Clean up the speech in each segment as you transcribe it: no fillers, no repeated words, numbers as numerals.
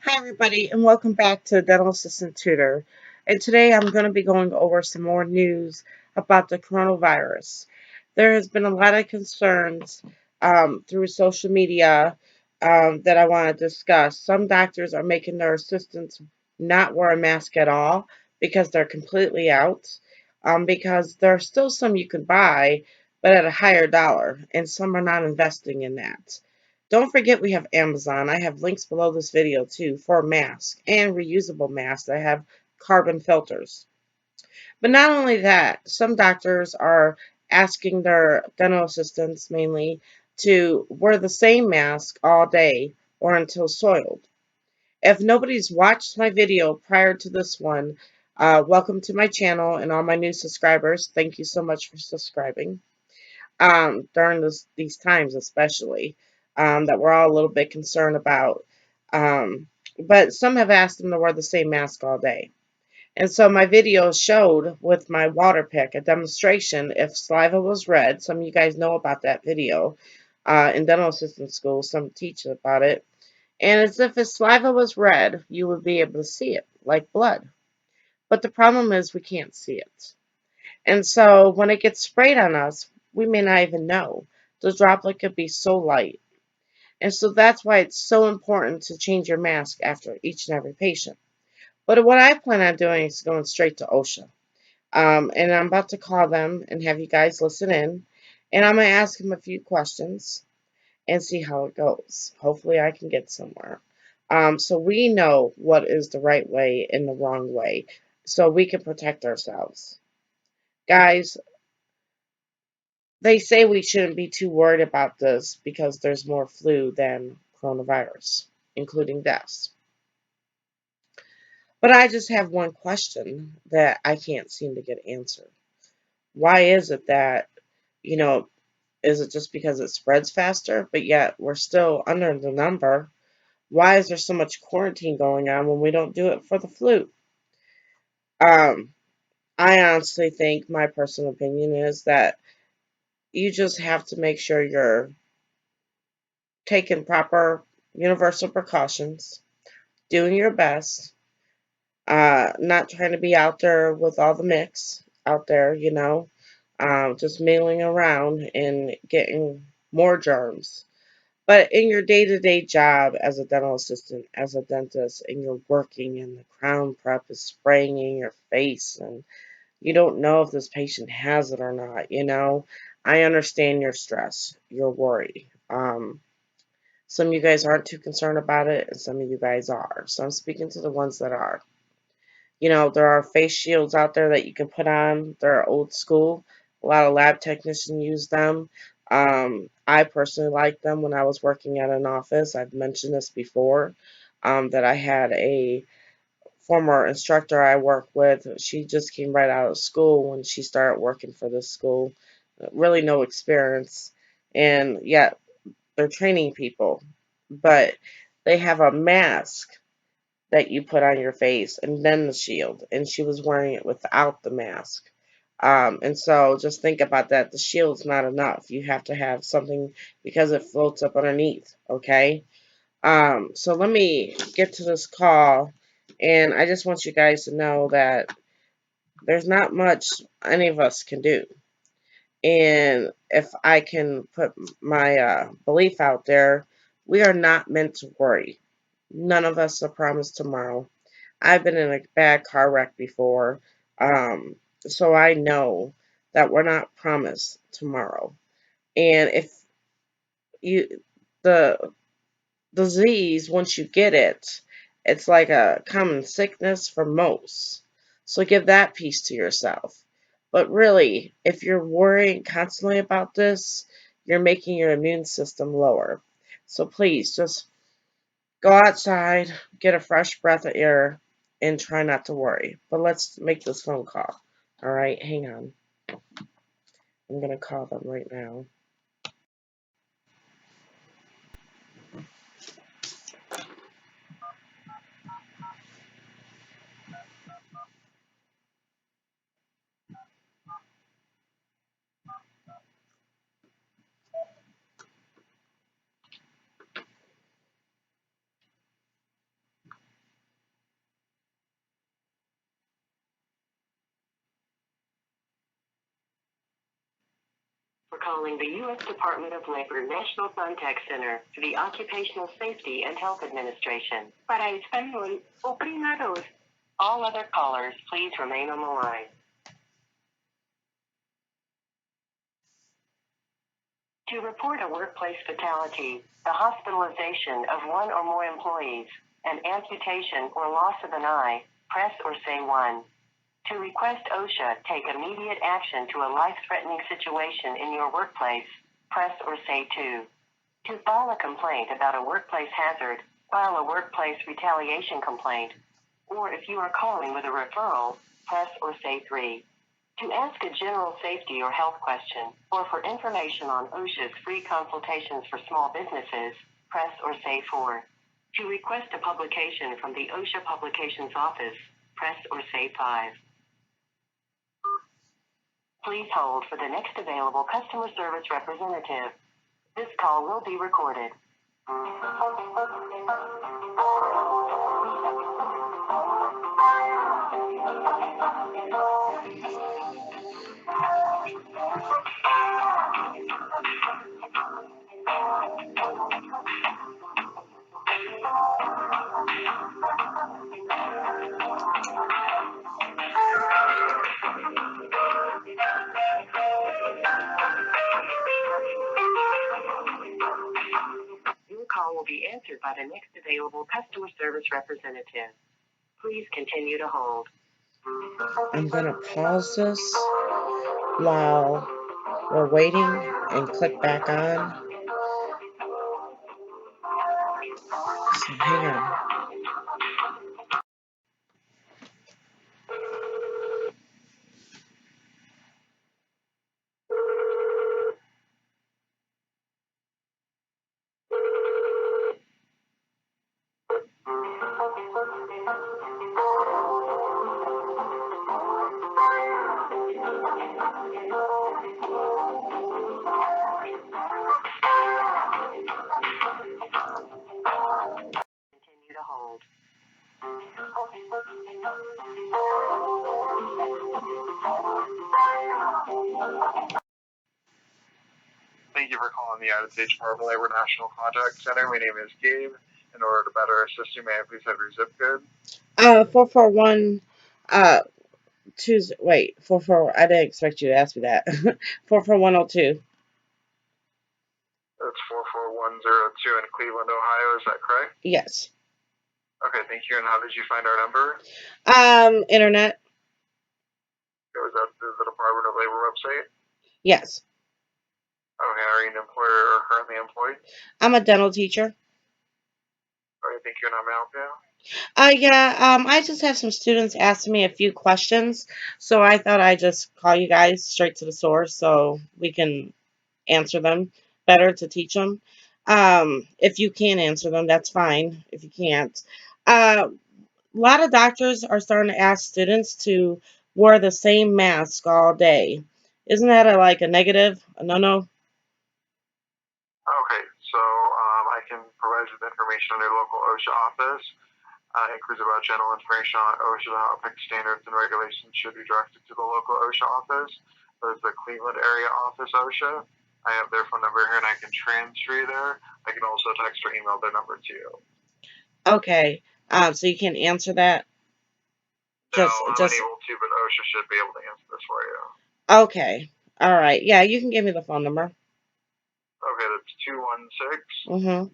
Hi, everybody, and welcome back to Dental Assistant Tutor. And today I'm going to be going over some more news about the coronavirus. There has been a lot of concerns through social media that I want to discuss. Some doctors are making their assistants not wear a mask at all because they're completely out, because there are still some you can buy, but at a higher dollar, and some are not investing in that. Don't forget we have Amazon. I have links below this video too for masks and reusable masks that have carbon filters. But not only that, some doctors are asking their dental assistants mainly to wear the same mask all day or until soiled. If nobody's watched my video prior to this one, welcome to my channel and all my new subscribers. Thank you so much for subscribing during these times, especially that we're all a little bit concerned about. But some have asked them to wear the same mask all day. And so my video showed with my water pick a demonstration if saliva was red. Some of you guys know about that video in dental assistant school. Some teach about it. And as if his saliva was red, you would be able to see it like blood. But the problem is we can't see it. And so when it gets sprayed on us, we may not even know. The droplet could be so light. And so that's why it's so important to change your mask after each and every patient. But what I plan on doing is going straight to OSHA. And I'm about to call them and have you guys listen in. And I'm going to ask them a few questions and see how it goes. Hopefully I can get somewhere. So we know what is the right way and the wrong way so we can protect ourselves. Guys, they say we shouldn't be too worried about this because there's more flu than coronavirus, including deaths. But I just have one question that I can't seem to get answered. Why is it that, you know, is it just because it spreads faster, but yet we're still under the number? Why is there so much quarantine going on when we don't do it for the flu? Um, I honestly think my personal opinion is that you just have to make sure you're taking proper universal precautions, doing your best, not trying to be out there with all the mix out there, just mailing around and getting more germs. But in your day-to-day job as a dental assistant, as a dentist, and you're working and the crown prep is spraying in your face and you don't know if this patient has it or not. I understand your stress, your worry. Some of you guys aren't too concerned about it, and some of you guys are. So I'm speaking to the ones that are. There are face shields out there that you can put on. They're old school. A lot of lab technicians use them. I personally like them when I was working at an office. I've mentioned this before, that I had a former instructor I work with. She just came right out of school when she started working for this school. Really no experience. And yet they're training people. But they have a mask that you put on your face and then the shield. And she was wearing it without the mask. And so just think about that. The shield's not enough. You have to have something because it floats up underneath. Okay. So let me get to this call. And I just want you guys to know that there's not much any of us can do. And if I can put my belief out there, we are not meant to worry. None of us are promised tomorrow. I've been in a bad car wreck before, so I know that we're not promised tomorrow. And if you the disease, once you get it, it's like a common sickness for most. So give that peace to yourself. But really, if you're worrying constantly about this, you're making your immune system lower. So please just go outside, get a fresh breath of air, and try not to worry. But let's make this phone call. All right, hang on. I'm going to call them right now. calling the U.S. Department of Labor National Contact Center for the Occupational Safety and Health Administration. Para español, oprima dos. All other callers, please remain on the line. To report a workplace fatality, the hospitalization of one or more employees, an amputation or loss of an eye, press or say 1. To request OSHA take immediate action to a life-threatening situation in your workplace, press or say 2. To file a complaint about a workplace hazard, file a workplace retaliation complaint. Or if you are calling with a referral, press or say 3. To ask a general safety or health question, or for information on OSHA's free consultations for small businesses, press or say 4. To request a publication from the OSHA Publications Office, press or say 5. Please hold for the next available customer service representative. This call will be recorded. Your call will be answered by the next available customer service representative. Please continue to hold. I'm going to pause this while we're waiting and click back on. So hang on. Continue to hold. Thank you for calling the United States Department of Labor National Contact Center. My name is Gabe. In order to better assist you, may I please have your zip code? 441, Tuesday, wait, 44, I didn't expect you to ask me that. 44102. That's 44102 in Cleveland, Ohio. Is that correct? Yes. Okay, thank you. And how did you find our number? Internet. Was that through the Department of Labor website? Yes. Okay, are you an employer or currently employed? I'm a dental teacher. Okay, thank you. And how may I help you? I just have some students asking me a few questions, so I thought I'd just call you guys straight to the source so we can answer them better to teach them. If you can answer them, that's fine. If you can't. A lot of doctors are starting to ask students to wear the same mask all day. Isn't that a negative? A no-no? Okay, so I can provide you with information on your local OSHA office. It includes about general information on OSHA, how ethics standards and regulations should be directed to the local OSHA office. There's the Cleveland area office OSHA. I have their phone number here and I can transfer you there. I can also text or email their number to you. Okay. So you can answer that? No, I'm unable to, but OSHA should be able to answer this for you. Okay. All right. Yeah, you can give me the phone number. Okay, that's 216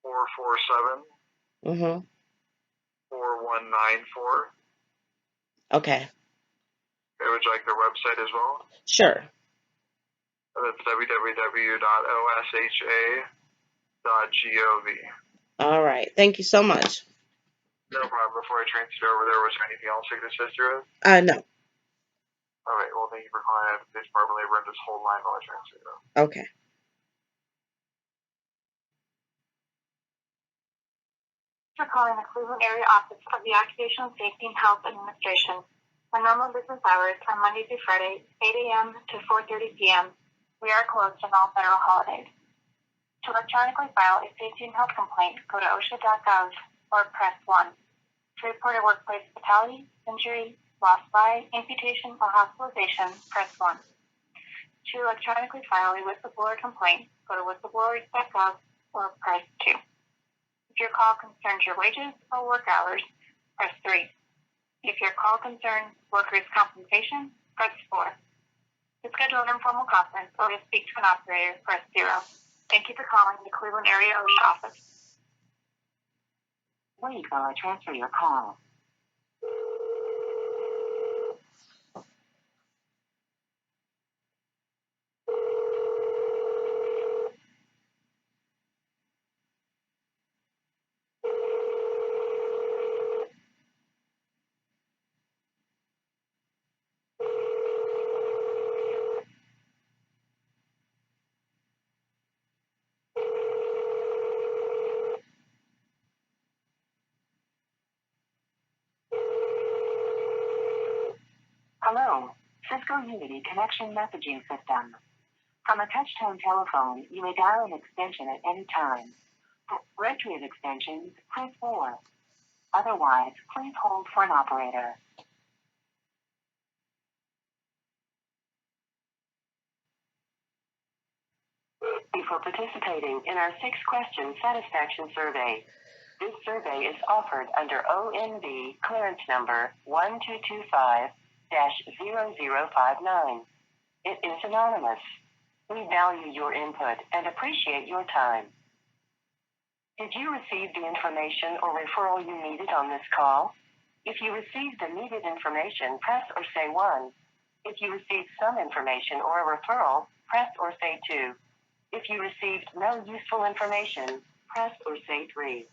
447. 4194. Okay. Okay, would you like their website as well? Sure. That's www.osha.gov. All right. Thank you so much. No problem. Before I transfer over there, was there anything else I could assist you with? No. All right. Well, thank you for calling the Department of Labor and just hold line while I transfer you. Okay. For calling the Cleveland area office of the Occupational Safety and Health Administration. Our normal business hours are Monday through Friday, 8 a.m. to 4:30 p.m. We are closed on all federal holidays. To electronically file a safety and health complaint, go to OSHA.gov or press 1. To report a workplace fatality, injury, lost eye, amputation, or hospitalization, press 1. To electronically file a whistleblower complaint, go to whistleblowers.gov or press 2. If your call concerns your wages or work hours, press 3. If your call concerns workers' compensation, press 4. To schedule an informal conference or to speak to an operator, press 0. Thank you for calling the Cleveland Area OSHA office. Wait while I transfer your call. Hello, Cisco Unity Connection Messaging System. From a touch-tone telephone, you may dial an extension at any time. For directory of extensions, press 4. Otherwise, please hold for an operator. Before participating in our 6-question satisfaction survey, this survey is offered under ONB clearance number 1225-0059. It is anonymous. We value your input and appreciate your time. Did you receive the information or referral you needed on this call? If you received the needed information, press or say 1. If you received some information or a referral, press or say 2. If you received no useful information, press or say 3.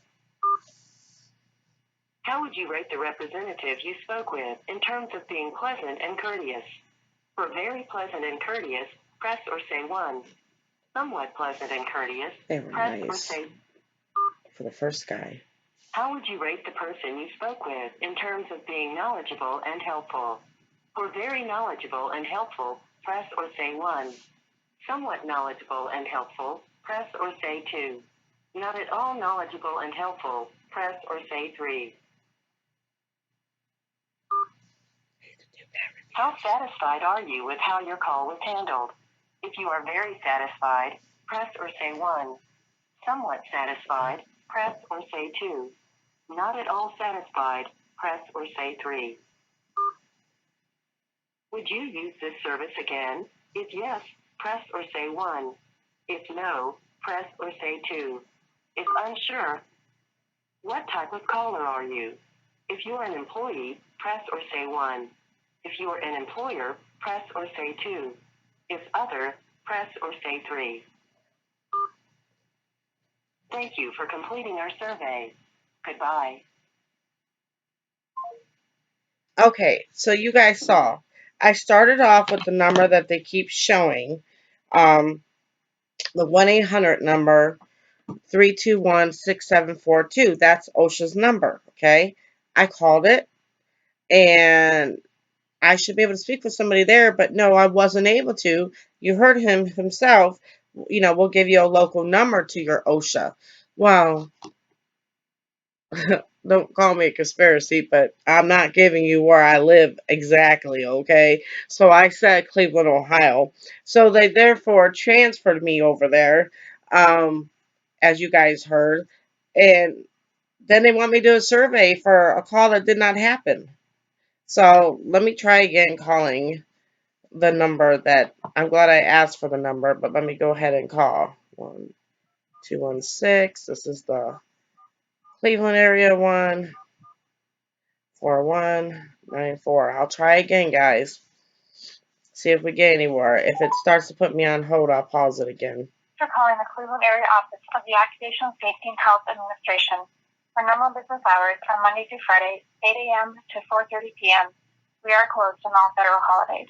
How would you rate the representative you spoke with in terms of being pleasant and courteous? For very pleasant and courteous, press or say 1. Somewhat pleasant and courteous, They were press or nice say. for the first guy. How would you rate the person you spoke with in terms of being knowledgeable and helpful? For very knowledgeable and helpful, press or say 1. Somewhat knowledgeable and helpful, press or say 2. Not at all knowledgeable and helpful, press or say 3. How satisfied are you with how your call was handled? If you are very satisfied, press or say 1. Somewhat satisfied, press or say 2. Not at all satisfied, press or say 3. Would you use this service again? If yes, press or say 1. If no, press or say 2. If unsure, what type of caller are you? If you are an employee, press or say 1. If you are an employer, press or say 2. If other, press or say 3. Thank you for completing our survey. Goodbye. Okay, so you guys saw. I started off with the number that they keep showing, the 1-800 number, 321-6742. That's OSHA's number, okay? I called it, and I should be able to speak with somebody there, but no, I wasn't able to. You heard him himself, we'll give you a local number to your OSHA. Well, don't call me a conspiracy, but I'm not giving you where I live exactly, okay? So I said Cleveland, Ohio. So they therefore transferred me over there, as you guys heard. And then they want me to do a survey for a call that did not happen. So let me try again calling the number that, I'm glad I asked for the number, but let me go ahead and call. 1216. This is the Cleveland area one. 4194. I'll try again, guys. See if we get anywhere. If it starts to put me on hold, I'll pause it again. For calling the Cleveland Area Office of the Occupational Safety and Health Administration. Our normal business hours are Monday through Friday, 8 a.m. to 4:30 p.m. We are closed on all federal holidays.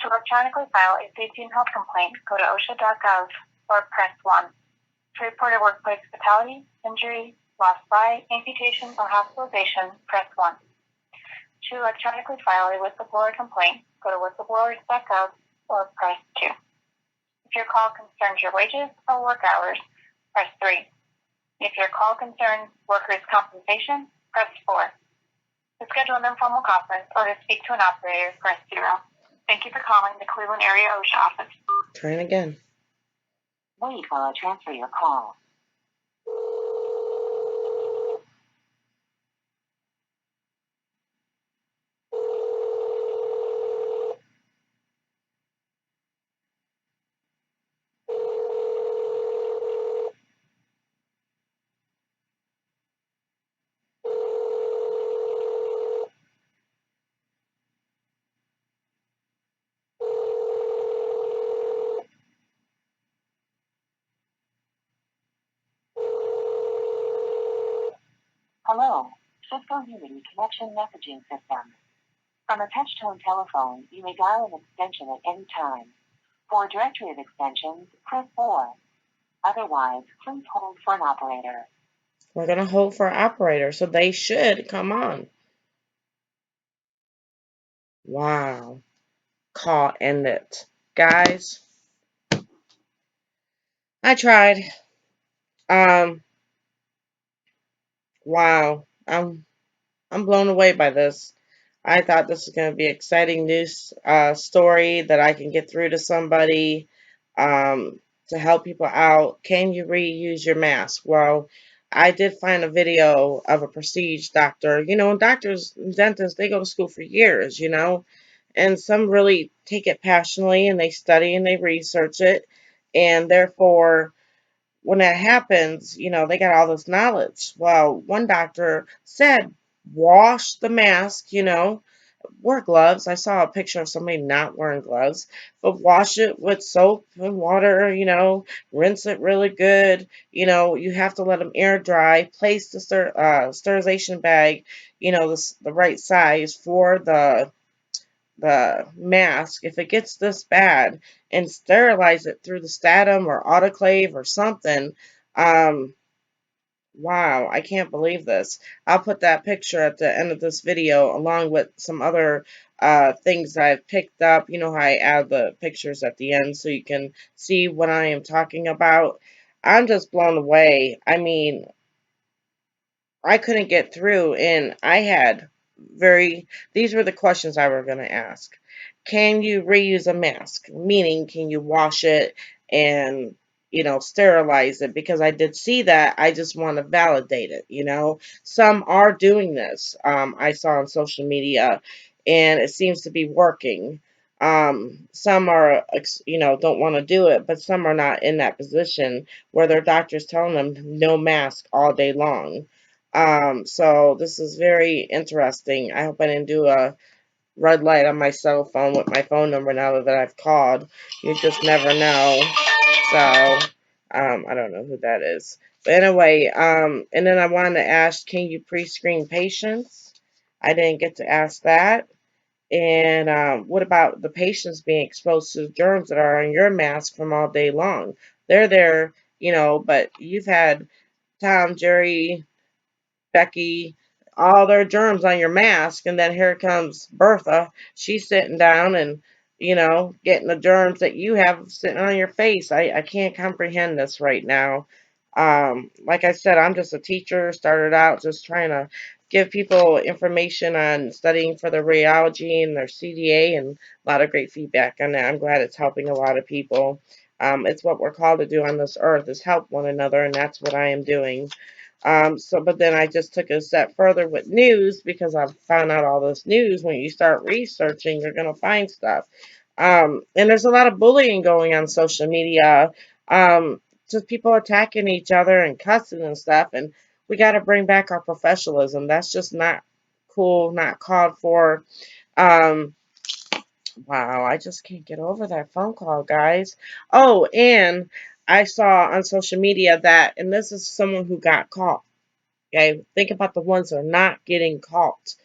To electronically file a safety and health complaint, go to OSHA.gov or press 1. To report a workplace fatality, injury, loss by, amputation, or hospitalization, press 1. To electronically file a whistleblower complaint, go to whistleblowers.gov or press 2. If your call concerns your wages or work hours, press 3. If your call concerns workers' compensation, press 4. To schedule an informal conference or to speak to an operator, press 0. Thank you for calling the Cleveland Area OSHA office. Trying again. Wait while I transfer your call. Hello, Cisco Unity Connection Messaging System. From a touch-tone telephone, you may dial an extension at any time. For a directory of extensions, press 4. Otherwise, please hold for an operator. We're going to hold for operator, so they should come on. Wow. Call ended. Guys, I tried. Wow. I'm blown away by this. I thought this was going to be an exciting news story that I can get through to somebody to help people out. Can you reuse your mask? Well, I did find a video of a prestige doctor. You know, doctors and dentists, they go to school for years, you know, and some really take it passionately and they study and they research it. And therefore, when that happens, you know, they got all this knowledge. Well, one doctor said, wash the mask, you know, wear gloves. I saw a picture of somebody not wearing gloves, but wash it with soap and water, you know, rinse it really good. You know, you have to let them air dry. Place the sterilization bag, you know, the right size for the mask, if it gets this bad, and sterilize it through the Statum or autoclave or something. Um, wow, I can't believe this. I'll put that picture at the end of this video along with some other things that I've picked up. You know how I add the pictures at the end so you can see what I am talking about. I'm just blown away. I mean, I couldn't get through, and I had these were the questions I were going to ask. Can you reuse a mask? Meaning, can you wash it and, you know, sterilize it? Because I did see that. I just want to validate it, you know. Some are doing this, I saw on social media, and it seems to be working. Some are, you know, don't want to do it, but some are not in that position where their doctor's telling them no mask all day long. So this is very interesting. I hope I didn't do a red light on my cell phone with my phone number now that I've called. You just never know. So, I don't know who that is. But anyway, and then I wanted to ask, can you pre-screen patients? I didn't get to ask that. And what about the patients being exposed to germs that are on your mask from all day long? They're there, you know, but you've had Tom, Jerry, Becky, all their germs on your mask, and then here comes Bertha. She's sitting down and, you know, getting the germs that you have sitting on your face. I can't comprehend this right now. Like I said, I'm just a teacher, started out just trying to give people information on studying for their radiology and their CDA, and a lot of great feedback on that. I'm glad it's helping a lot of people. It's what we're called to do on this earth, is help one another, and that's what I am doing. But then I just took it a step further with news, because I found out all this news. When you start researching, you're going to find stuff. And there's a lot of bullying going on social media. Just people attacking each other and cussing and stuff. And we got to bring back our professionalism. That's just not cool, not called for. Um, wow, I just can't get over that phone call, guys. Oh, and I saw on social media that, and this is someone who got caught. Okay, think about the ones that are not getting caught.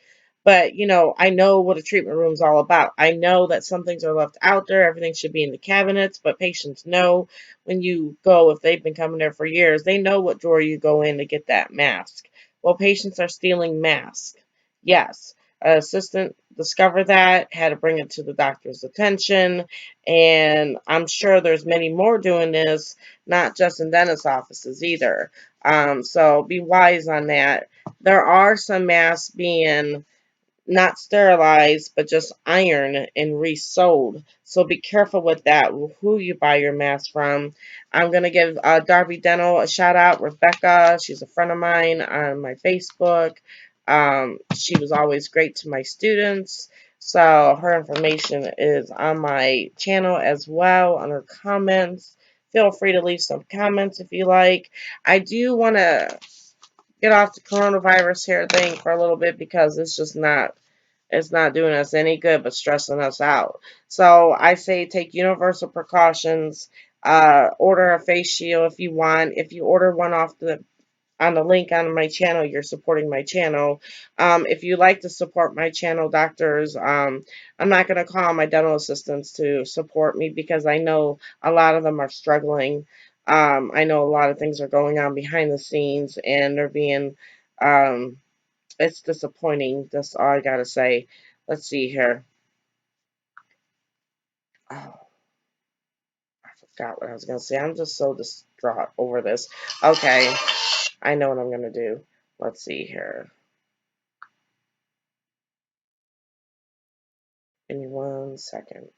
But, you know, I know what a treatment room is all about. I know that some things are left out there. Everything should be in the cabinets, but patients know when you go, if they've been coming there for years, they know what drawer you go in to get that mask. Well, patients are stealing masks. Yes. An assistant discovered that, had to bring it to the doctor's attention, and I'm sure there's many more doing this, not just in dentist offices either. So be wise on that. There are some masks being not sterilized, but just ironed and resold. So be careful with that, who you buy your masks from. I'm going to give Darby Dental a shout out. Rebecca, she's a friend of mine on my Facebook. She was always great to my students. So her information is on my channel as well, under comments. Feel free to leave some comments if you like. I do want to get off the coronavirus hair thing for a little bit because it's not doing us any good but stressing us out. So I say take universal precautions. Order a face shield if you want. If you order one off the on the link on my channel, you're supporting my channel. If you like to support my channel, doctors, I'm not going to call my dental assistants to support me because I know a lot of them are struggling. I know a lot of things are going on behind the scenes and they're being, um, it's disappointing. That's all I got to say. Let's see here. Oh, I forgot what I was going to say. I'm just so distraught over this. Okay, I know what I'm going to do. Let's see here. Give me 1 second.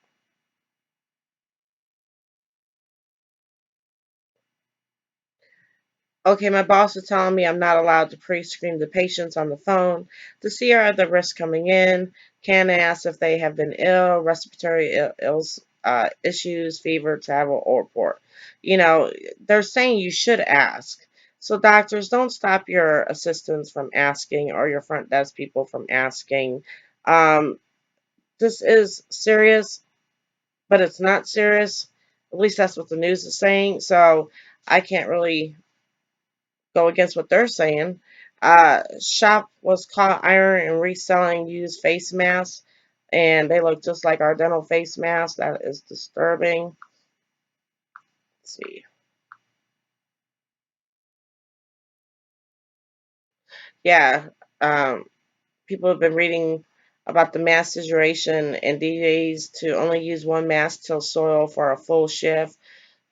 Okay, my boss is telling me I'm not allowed to pre-screen the patients on the phone to see are the risks coming in. Can ask if they have been ill, respiratory issues, fever, travel, or report. You know, they're saying you should ask. So doctors, don't stop your assistants from asking or your front desk people from asking. Um, this is serious, but it's not serious. At least that's what the news is saying. So I can't really go against what they're saying. Shop was caught iron and reselling used face masks, and they look just like our dental face masks. That is disturbing. Let's see. Yeah, um, people have been reading about the mask situation and DJs to only use one mask till soil for a full shift.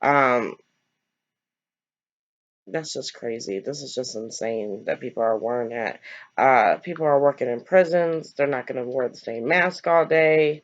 Um, that's just crazy. This is just insane that people are wearing that. People are working in prisons. They're not going to wear the same mask all day.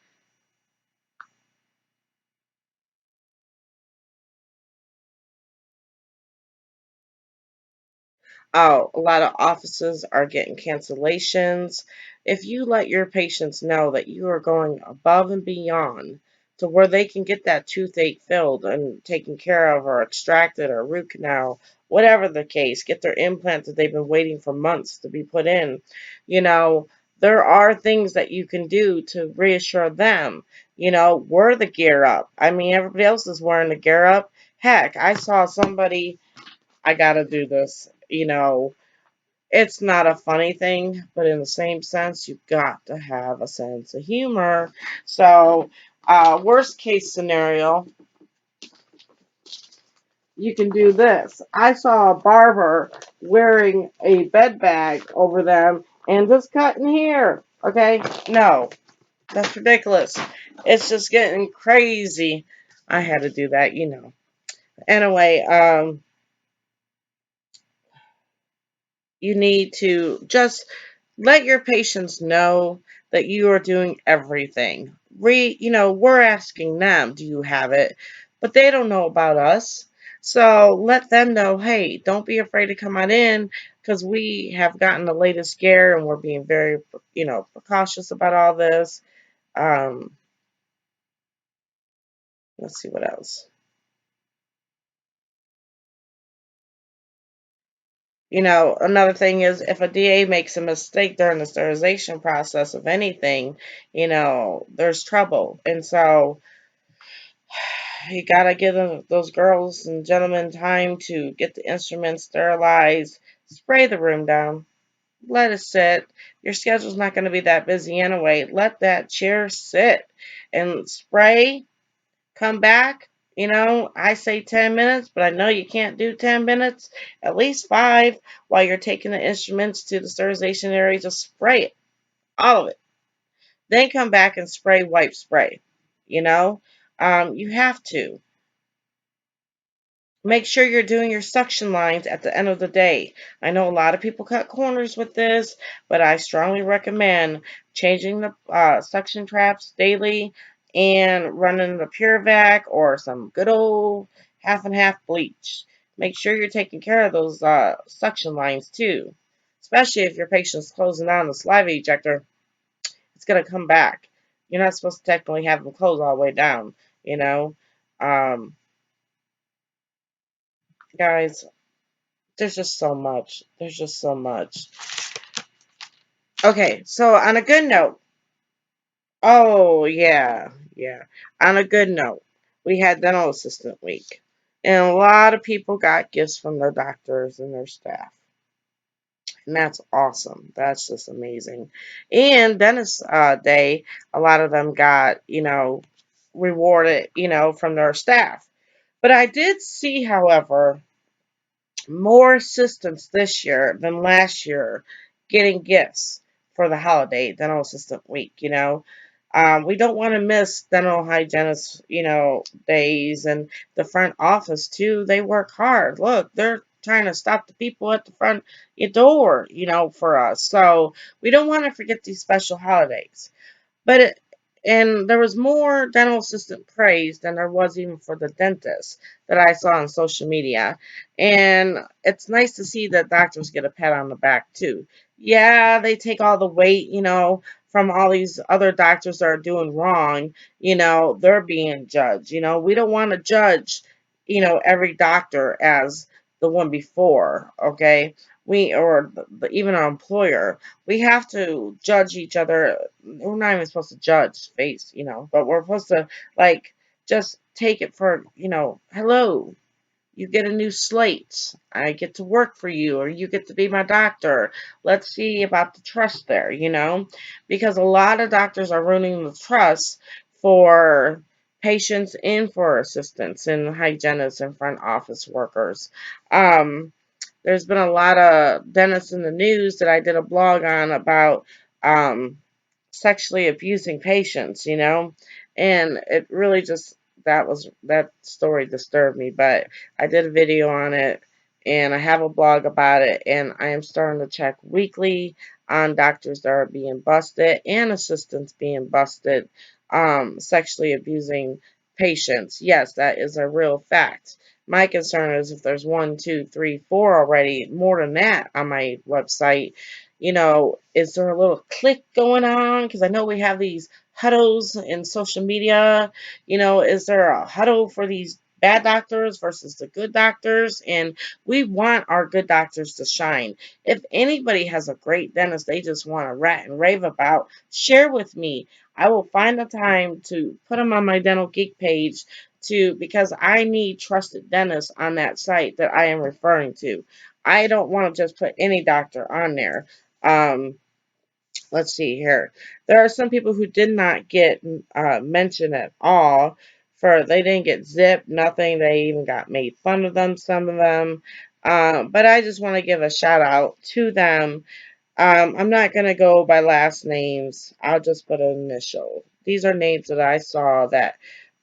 Oh, a lot of offices are getting cancellations. If you let your patients know that you are going above and beyond to where they can get that toothache filled and taken care of or extracted or root canal, whatever the case, get their implant that they've been waiting for months to be put in, you know, there are things that you can do to reassure them. Wear the gear up. I mean, everybody else is wearing the gear up. Heck, I saw somebody, I gotta do this. It's not a funny thing, but in the same sense, you've got to have a sense of humor. So, worst case scenario, you can do this. I saw a barber wearing a bed bag over them and just cutting hair. Okay, no, that's ridiculous. It's just getting crazy. I had to do that. Anyway, you need to just let your patients know that you are doing everything. We're asking them, do you have it? But they don't know about us. So let them know, hey, don't be afraid to come on in because we have gotten the latest scare and we're being very, precautious about all this. Um, let's see what else. Another thing is if a DA makes a mistake during the sterilization process of anything, there's trouble. And so you gotta give those girls and gentlemen time to get the instruments sterilized, spray the room down, let it sit. Your schedule's not going to be that busy anyway. Let that chair sit and spray, come back. I say 10 minutes, but I know you can't do 10 minutes, at least 5 while you're taking the instruments to the sterilization area. Just spray it, all of it. Then come back and spray, wipe, spray. You know, you have to. Make sure you're doing your suction lines at the end of the day. I know a lot of people cut corners with this, but I strongly recommend changing the suction traps daily and running the Pure Vac or some good old half and half bleach. Make sure you're taking care of those suction lines too, especially if your patient's closing down the saliva ejector. It's going to come back. You're not supposed to technically have them close all the way down, you know. Um, Guys, there's just so much. There's just so much. Okay, so on a good note, oh yeah, yeah. On a good note, we had dental assistant week. And a lot of people got gifts from their doctors and their staff. And that's awesome. That's just amazing. And dentist day, a lot of them got, rewarded, from their staff. But I did see, however, more assistants this year than last year getting gifts for the holiday dental assistant week. We don't want to miss dental hygienist, days, and the front office too. They work hard. Look, they're trying to stop the people at the front door, for us. So we don't want to forget these special holidays. But and there was more dental assistant praise than there was even for the dentist that I saw on social media. And it's nice to see that doctors get a pat on the back too. Yeah, they take all the weight, from all these other doctors that are doing wrong, they're being judged. We don't want to judge, every doctor as the one before, okay? Even our employer, we have to judge each other. We're not even supposed to judge face, but we're supposed to like just take it for, hello, you get a new slate. I get to work for you, or you get to be my doctor. Let's see about the trust there, because a lot of doctors are ruining the trust for patients and for assistants and hygienists and front office workers. There's been a lot of dentists in the news that I did a blog on about sexually abusing patients, and it really just that story disturbed me. But I did a video on it, and I have a blog about it, and I am starting to check weekly on doctors that are being busted and assistants being busted, sexually abusing patients. Yes, that is a real fact. My concern is if there's one, two, three, four already, more than that on my website, is there a little click going on? Because I know we have these huddles in social media. Is there a huddle for these bad doctors versus the good doctors? And we want our good doctors to shine. If anybody has a great dentist they just want to rant and rave about, share with me. I will find the time to put them on my Dental Geek page because I need trusted dentists on that site that I am referring to. I don't want to just put any doctor on there. Um, let's see here. There are some people who did not get mentioned at all. They didn't get zipped, nothing. They even got made fun of them, some of them. But I just want to give a shout out to them. I'm not going to go by last names. I'll just put an initial. These are names that I saw that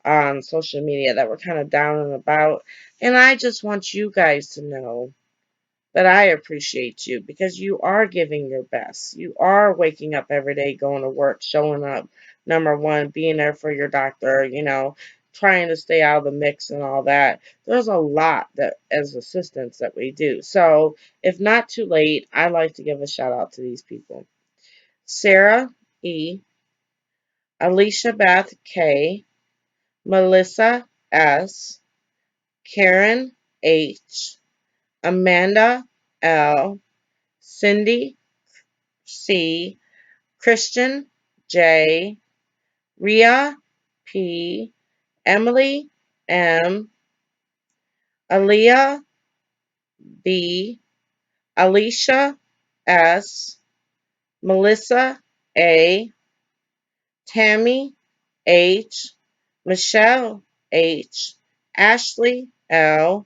on social media that were kind of down and about. And I just want you guys to know that I appreciate you because you are giving your best. You are waking up every day, going to work, showing up, number one, being there for your doctor, trying to stay out of the mix and all that. There's a lot that as assistants that we do. So if not too late, I'd like to give a shout out to these people. Sarah E, Alicia Beth K, Melissa S, Karen H, Amanda L, Cindy C, Christian J, Ria P, Emily M, Aaliyah B, Alicia S, Melissa A, Tammy H, Michelle H, Ashley L,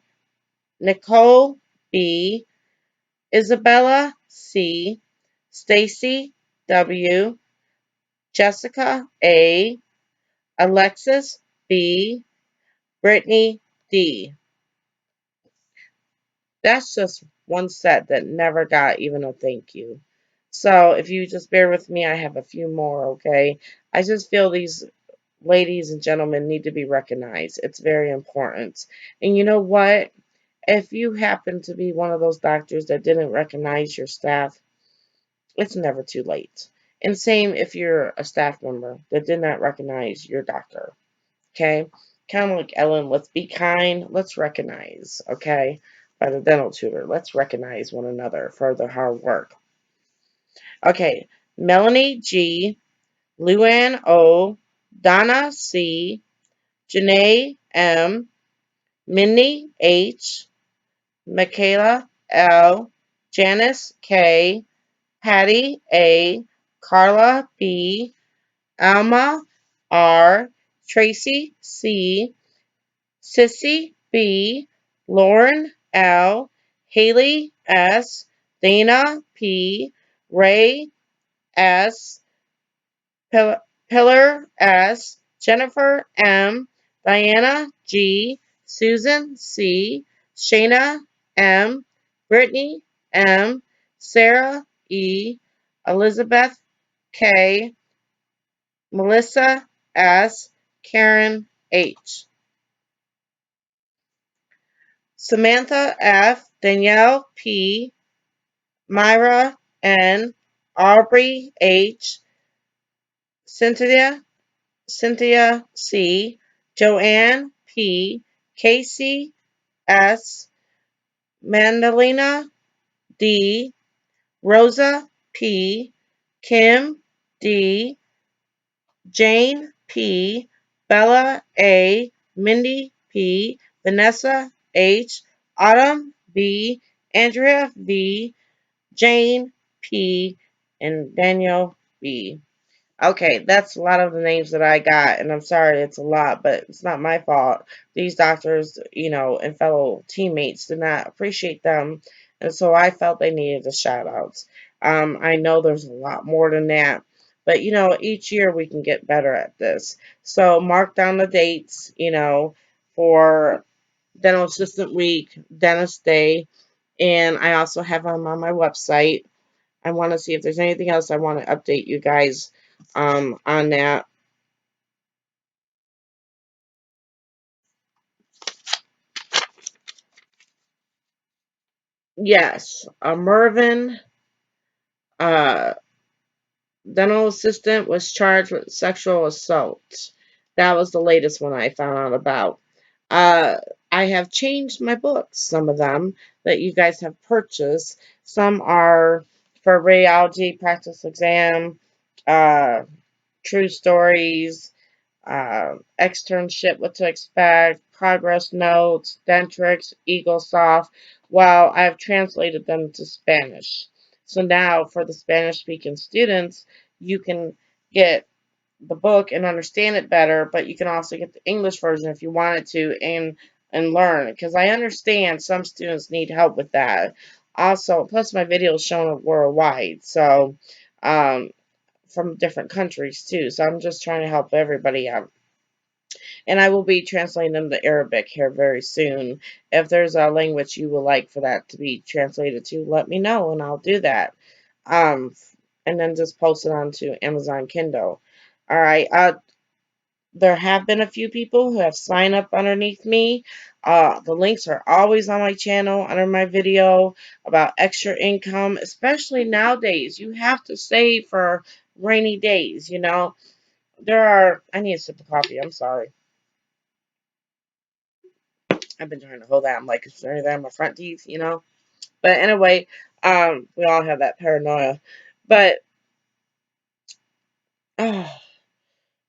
Nicole B, Isabella C, Stacy W, Jessica A, Alexis B, Brittany D. That's just one set that never got even a thank you. So if you just bear with me, I have a few more, okay? I just feel these ladies and gentlemen need to be recognized. It's very important. And you know what? If you happen to be one of those doctors that didn't recognize your staff, it's never too late. And same if you're a staff member that did not recognize your doctor. Okay? Kind of like Ellen, let's be kind, let's recognize, okay? By the dental tutor, let's recognize one another for their hard work. Okay, Melanie G, Luann O, Donna C, Janae M, Minnie H, Michaela L, Janice K, Patty A, Carla B, Alma R, Tracy C, Sissy B, Lauren L, Haley S, Dana P, Ray S, Pillar S, Jennifer M, Diana G, Susan C, Shayna M, Brittany M, Sarah E, Elizabeth K, Melissa S, Karen H, Samantha F, Danielle P, Myra N, Aubrey H, Cynthia C, Joanne P, Casey S, Mandalena D, Rosa P, Kim D, Jane P, Bella A, Mindy P, Vanessa H, Autumn B, Andrea V, Jane P, and Daniel B. Okay, that's a lot of the names that I got, and I'm sorry it's a lot, but it's not my fault. These doctors, and fellow teammates did not appreciate them, and so I felt they needed the shout outs. I know there's a lot more than that, but each year we can get better at this. So mark down the dates, for Dental Assistant Week, Dentist Day, and I also have them on my website. I want to see if there's anything else I want to update you guys on that. Yes, a Mervyn uh, dental assistant was charged with sexual assault. That was the latest one I found out about. Uh, I have changed my books, some of them that you guys have purchased. Some are for radiology practice exam, uh, true stories, externship, what to expect, progress notes, Dentrix, EagleSoft, while I've translated them to Spanish. So now for the Spanish speaking students, you can get the book and understand it better, but you can also get the English version if you wanted to and learn, because I understand some students need help with that. Also, plus my video is shown worldwide, so um, from different countries too. So I'm just trying to help everybody out. And I will be translating them to Arabic here very soon. If there's a language you would like for that to be translated to, let me know and I'll do that. Um, and then just post it onto Amazon Kindle. All right. There have been a few people who have signed up underneath me. The links are always on my channel under my video about extra income, especially nowadays. You have to save for rainy days, I need a sip of coffee. I'm sorry. I've been trying to hold that. I'm like, is there anything on my front teeth? But anyway, we all have that paranoia. But, oh,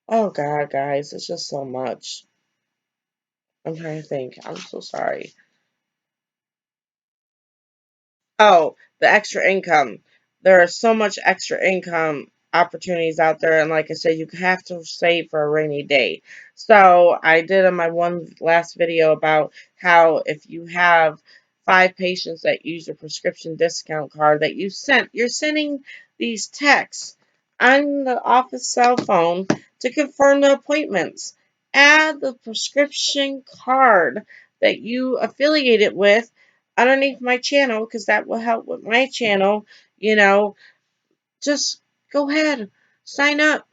oh God, guys, it's just so much. I'm trying to think. I'm so sorry. Oh, the extra income. There are so much extra income opportunities out there, and like I said, you have to save for a rainy day. So I did on my one last video about how if you have 5 patients that use your prescription discount card that you're sending these texts on the office cell phone to confirm the appointments. Add the prescription card that you affiliated with underneath my channel, because that will help with my channel, you know, just go ahead, sign up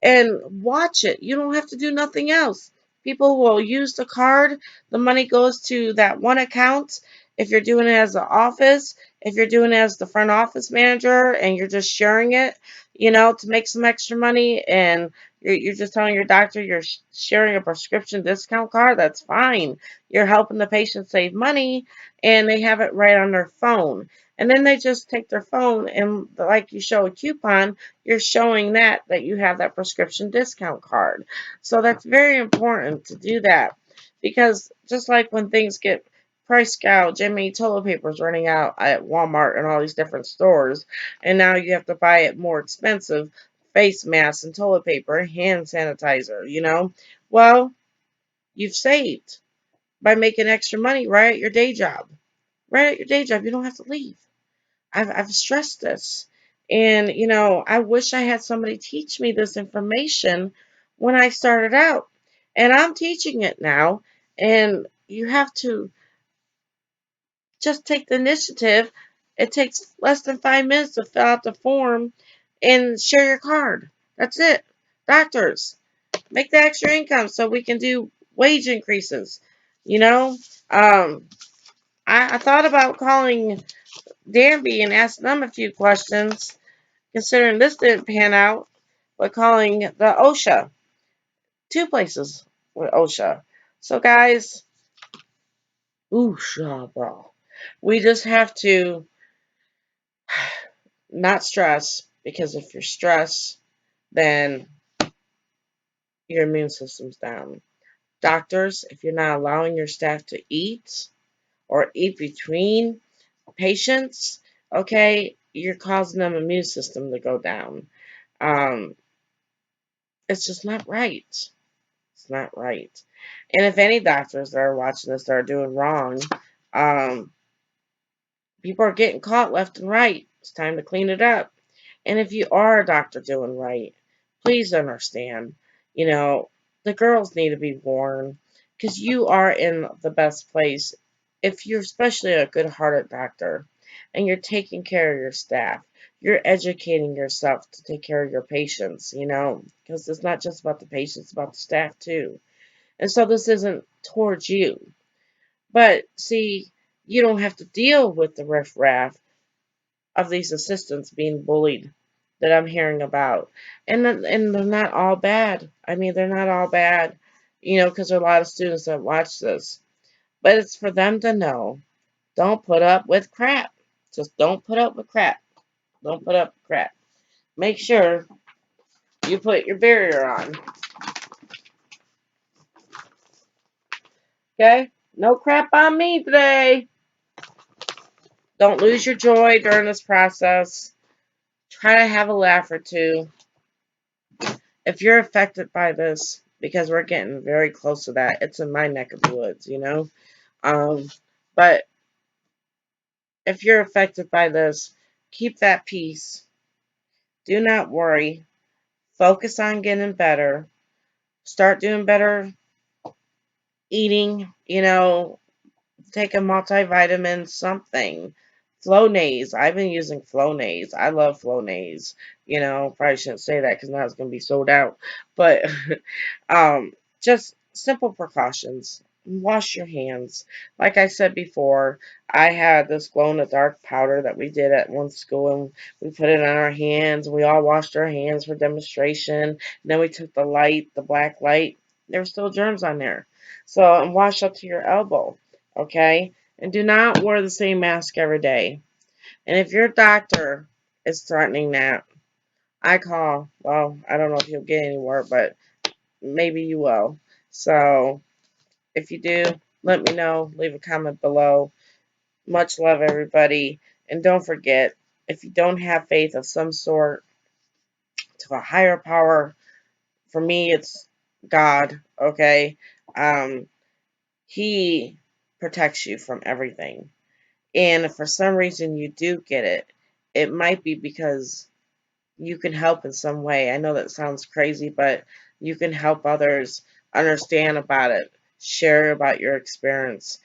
and watch it. You don't have to do nothing else. People will use the card. The money goes to that one account. If you're doing it as an office, if you're doing it as the front office manager and you're just sharing it, to make some extra money, and you're just telling your doctor you're sharing a prescription discount card, that's fine. You're helping the patient save money, and they have it right on their phone. And then they just take their phone and, like you show a coupon, you're showing that you have that prescription discount card. So that's very important to do that, because just like when things get price gouged, I mean, toilet paper is running out at Walmart and all these different stores, and now you have to buy it more expensive face masks and toilet paper and hand sanitizer. Well, you've saved by making extra money right at your day job. Right at your day job, you don't have to leave. I've stressed this. And, I wish I had somebody teach me this information when I started out. And I'm teaching it now. And you have to just take the initiative. It takes less than 5 minutes to fill out the form and share your card. That's it. Doctors, make the extra income so we can do wage increases. You know, um, I thought about calling DANB and asking them a few questions, considering this didn't pan out, but calling the OSHA. Two places with OSHA. So, guys, OSHA, bro. We just have to not stress, because if you're stressed, then your immune system's down. Doctors, if you're not allowing your staff to eat or eat between patients, okay, you're causing them immune system to go down. Um, it's just not right. It's not right. And if any doctors that are watching this that are doing wrong, um, people are getting caught left and right. It's time to clean it up. And if you are a doctor doing right, please understand, you know, the girls need to be warned, because you are in the best place if you're especially a good hearted doctor and you're taking care of your staff. You're educating yourself to take care of your patients, because it's not just about the patients, it's about the staff too. And so this isn't towards you. But see, you don't have to deal with the riffraff of these assistants being bullied that I'm hearing about. And they're not all bad. I mean, they're not all bad, because there are a lot of students that watch this. But it's for them to know, don't put up with crap. Just don't put up with crap. Don't put up with crap. Make sure you put your barrier on. Okay? No crap on me today. Don't lose your joy during this process. Try to have a laugh or two. If you're affected by this, because we're getting very close to that, it's in my neck of the woods. Um, but if you're affected by this, keep that peace. Do not worry. Focus on getting better. Start doing better eating, take a multivitamin, something. Flonase. I've been using Flonase. I love Flonase. Probably shouldn't say that because now it's going to be sold out. But um, just simple precautions. Wash your hands. Like I said before, I had this glow in the dark powder that we did at one school, and we put it on our hands. We all washed our hands for demonstration. And then we took the black light. There were still germs on there. So, and wash up to your elbow. Okay? And do not wear the same mask every day. And if your doctor is threatening that, well, I don't know if you'll get anywhere, but maybe you will. So if you do, let me know. Leave a comment below. Much love, everybody. And don't forget, if you don't have faith of some sort to a higher power, for me, it's God, okay? Um, he protects you from everything. And if for some reason you do get it, it might be because you can help in some way. I know that sounds crazy, but you can help others understand about it, share about your experience,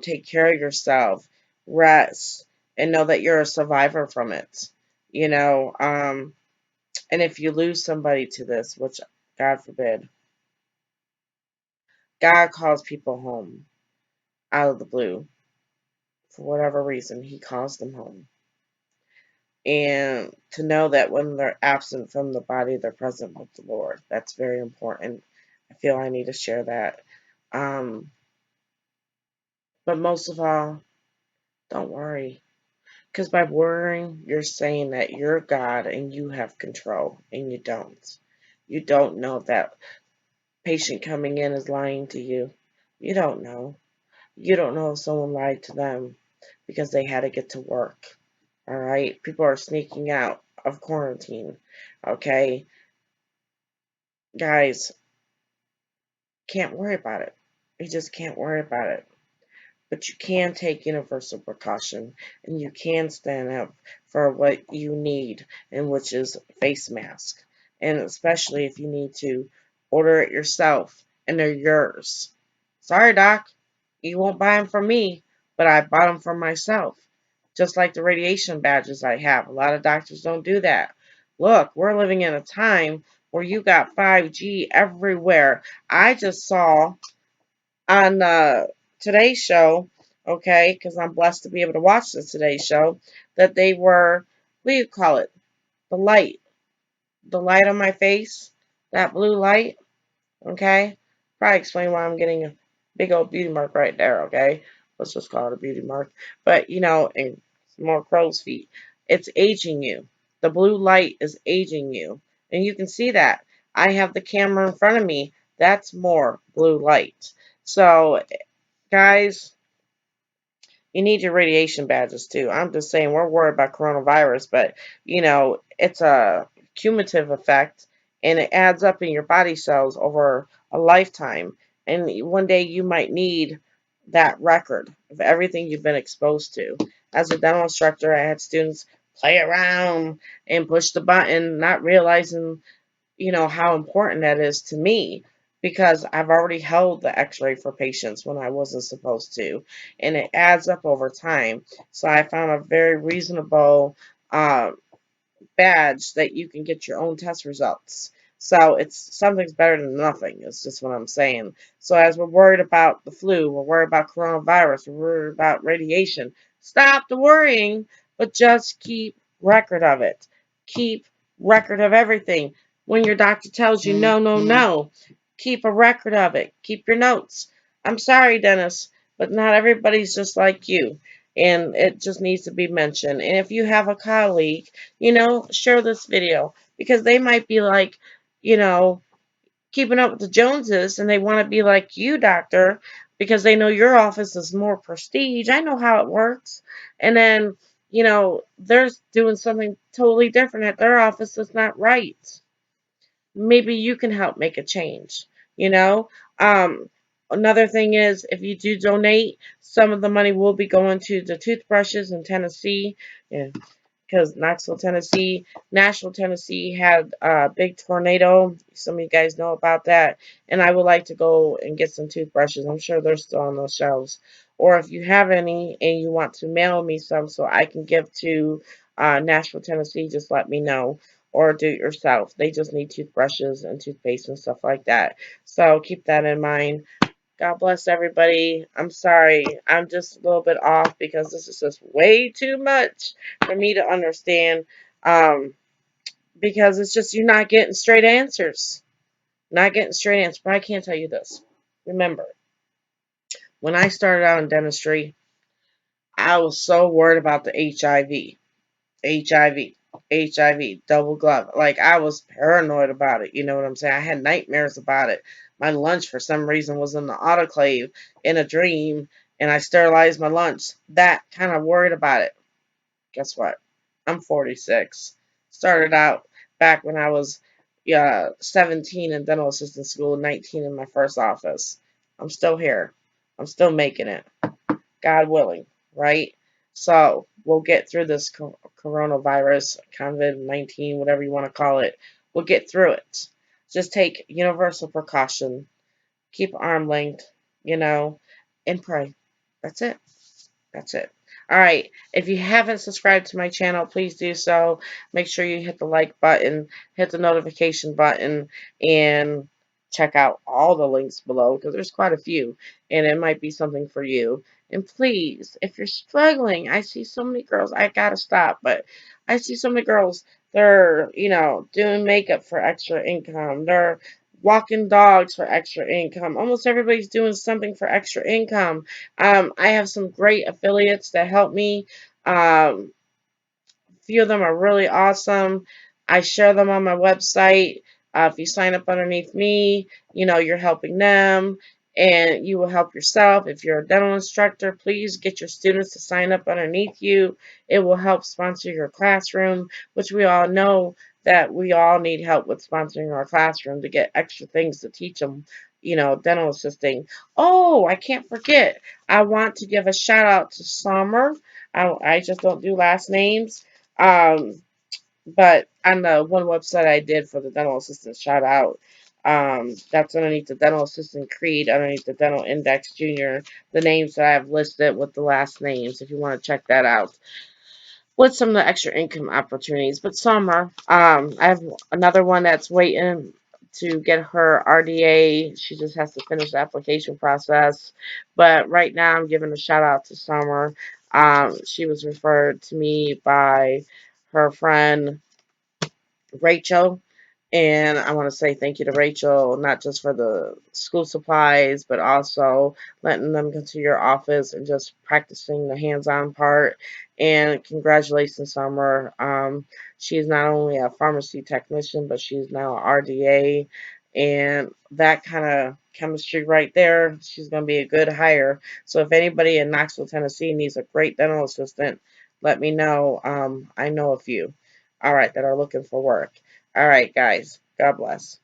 take care of yourself, rest, and know that you're a survivor from it. You know, and if you lose somebody to this, which God forbid, God calls people home out of the blue for whatever reason. He calls them home. And to know that when they're absent from the body, they're present with the Lord. That's very important. I feel I need to share that. Um, but most of all, don't worry. Because by worrying, you're saying that you're God and you have control, and you don't. You don't know if that patient coming in is lying to you. You don't know. You don't know if someone lied to them because they had to get to work. All right? People are sneaking out of quarantine. Okay? Guys, can't worry about it. You just can't worry about it. But you can take universal precaution, and you can stand up for what you need, and which is face mask. And especially if you need to order it yourself and they're yours. Sorry, doc, you won't buy them from me, but I bought them for myself. Just like the radiation badges I have. A lot of doctors don't do that. Look, we're living in a time where you got 5G everywhere. I just saw on Today's Show, okay, because I'm blessed to be able to watch the Today Show, that they were, what do you call it? The light. The light on my face, that blue light, okay? Probably explain why I'm getting a big old beauty mark right there, okay? Let's just call it a beauty mark. But, and some more crow's feet. It's aging you. The blue light is aging you. And you can see that. I have the camera in front of me. That's more blue light. So, guys, you need your radiation badges too. I'm just saying we're worried about coronavirus, but it's a cumulative effect and it adds up in your body cells over a lifetime. And one day you might need that record of everything you've been exposed to. As a dental instructor, I had students play around and push the button, not realizing how important that is to me because I've already held the x-ray for patients when I wasn't supposed to, and it adds up over time. So I found a very reasonable uh, badge that you can get your own test results. So it's something's better than nothing. It's just what I'm saying. So as we're worried about the flu, we're worried about coronavirus, we're worried about radiation. Stop the worrying, but just keep record of it. Keep record of everything. When your doctor tells you no, no, no, keep a record of it. Keep your notes. I'm sorry, Dennis, but not everybody's just like you. And it just needs to be mentioned. And if you have a colleague, share this video because they might be like, you know, keeping up with the Joneses and they want to be like you, doctor, because they know your office is more prestige. I know how it works. And then, they're doing something totally different at their office that's not right. Maybe you can help make a change, you know? Um, Another thing is if you do donate, some of the money will be going to the toothbrushes in Tennessee. Yeah, because Knoxville, Tennessee, Nashville, Tennessee had a big tornado. Some of you guys know about that. And I would like to go and get some toothbrushes. I'm sure they're still on those shelves. Or if you have any and you want to mail me some so I can give to Nashville, Tennessee, just let me know. Or do it yourself. They just need toothbrushes and toothpaste and stuff like that. So keep that in mind. God bless everybody. I'm sorry. I'm just a little bit off because this is just way too much for me to understand. Um, because it's just you're not getting straight answers. Not getting straight answers. But I can tell you this. Remember, when I started out in dentistry, I was so worried about the HIV. HIV. HIV, double glove. Like I was paranoid about it. You know what I'm saying? I had nightmares about it. My lunch, for some reason, was in the autoclave in a dream, and I sterilized my lunch. That kind of worried about it. Guess what? I'm 46. Started out back when I was 17 in dental assistant school, 19 in my first office. I'm still here. I'm still making it. God willing, right? So we'll get through this coronavirus, COVID-19, whatever you want to call it. We'll get through it. Just take universal precaution, keep arm length, and pray. That's it. That's it. All right. If you haven't subscribed to my channel, please do so. Make sure you hit the like button, hit the notification button, and check out all the links below because there's quite a few and it might be something for you. And please, if you're struggling, I see so many girls, I gotta stop, but I see so many girls, they're, doing makeup for extra income. They're walking dogs for extra income. Almost everybody's doing something for extra income. I have some great affiliates that help me. Um, few of them are really awesome. I share them on my website. If you sign up underneath me, you're helping them and you will help yourself. If you're a dental instructor, please get your students to sign up underneath you. It will help sponsor your classroom, which we all know that we all need help with sponsoring our classroom to get extra things to teach them, dental assisting. Oh, I can't forget. I want to give a shout out to Summer. I just don't do last names. Um, but on the one website I did for the dental assistant shout out, that's underneath the dental assistant creed, underneath the dental index junior, the names that I have listed with the last names, if you want to check that out with some of the extra income opportunities. But summer, I have another one that's waiting to get her RDA. She just has to finish the application process. But right now, I'm giving a shout out to Summer. She was referred to me by her friend Rachel. And I want to say thank you to Rachel, not just for the school supplies, but also letting them come to your office and just practicing the hands-on part. And congratulations, Summer. She's not only a pharmacy technician, but she's now an RDA. And that kind of chemistry right there, she's going to be a good hire. So if anybody in Knoxville, Tennessee needs a great dental assistant, let me know. I know a few, all right, that are looking for work. All right, guys. God bless.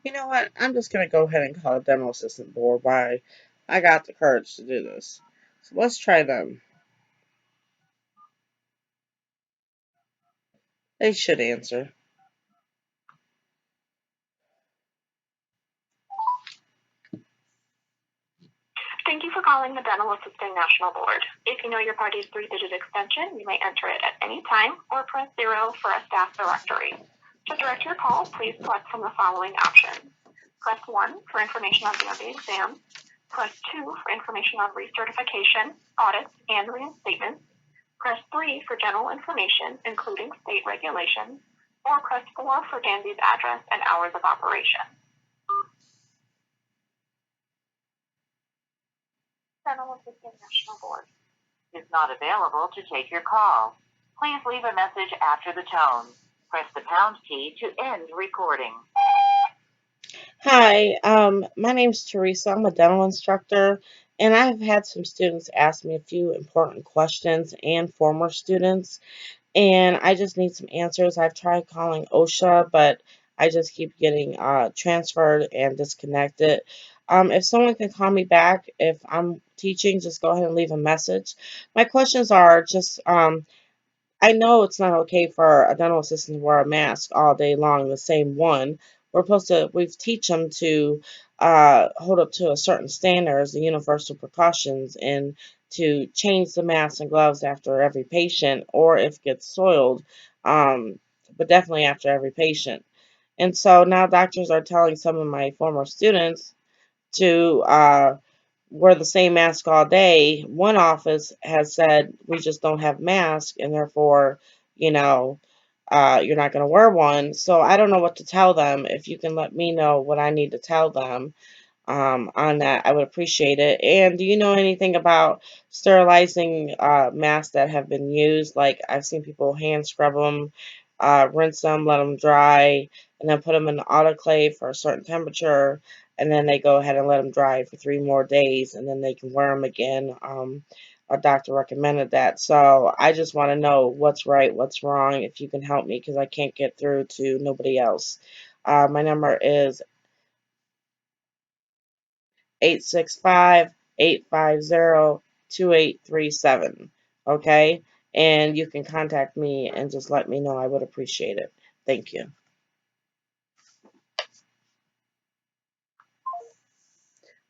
You know what? I'm just going to go ahead and call a dental assistant board. Why? I got the courage to do this. So let's try them. They should answer. Thank you for calling the Dental Assisting National Board. If you know your party's three-digit extension, you may enter it at any time or press 0 for a staff directory. To direct your call, please select from the following options. Press 1 for information on DANB exams. Press 2 for information on recertification, audits, and reinstatements. Press 3 for general information, including state regulations. Or press 4 for DANB's address and hours of operation. Dental Assisting National Board Is not available to take your call. Please leave a message after the tone. Press the pound key to end recording. Hi, my name's Teresa. I'm a dental instructor, and I've had some students ask me a few important questions and former students, and I just need some answers. I've tried calling OSHA, but I just keep getting transferred and disconnected. If someone can call me back, if I'm teaching, just go ahead and leave a message. My questions are just I know it's not okay for a dental assistant to wear a mask all day long, the same one. We teach them to hold up to a certain standards, the universal precautions, and to change the masks and gloves after every patient, or if it gets soiled, um, but definitely after every patient. And so now doctors are telling some of my former students to wear the same mask all day. One office has said we just don't have masks, and therefore, you know, you're not going to wear one. So I don't know what to tell them. If you can let me know what I need to tell them on that, I would appreciate it. And do you know anything about sterilizing masks that have been used? Like I've seen people hand scrub them, rinse them, let them dry, and then put them in the autoclave for a certain temperature, and then they go ahead and let them dry for 3 more days, and then they can wear them again. Our doctor recommended that. So I just want to know what's right, what's wrong, if you can help me, because I can't get through to nobody else. My number is 865-850-2837. Okay? And you can contact me and just let me know. I would appreciate it. Thank you.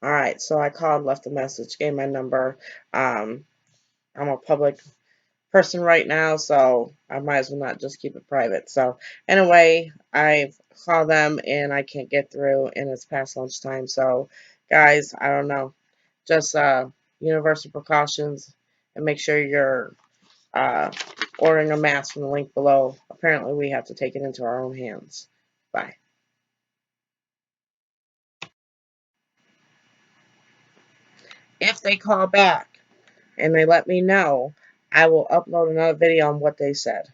All right, so I called, left a message, gave my number. I'm a public person right now, so I might as well not just keep it private. So anyway, I call them and I can't get through, and it's past lunchtime. So guys, I don't know, just universal precautions, and make sure you're uh, ordering a mask from the link below. Apparently, we have to take it into our own hands. Bye. If they call back and they let me know, I will upload another video on what they said.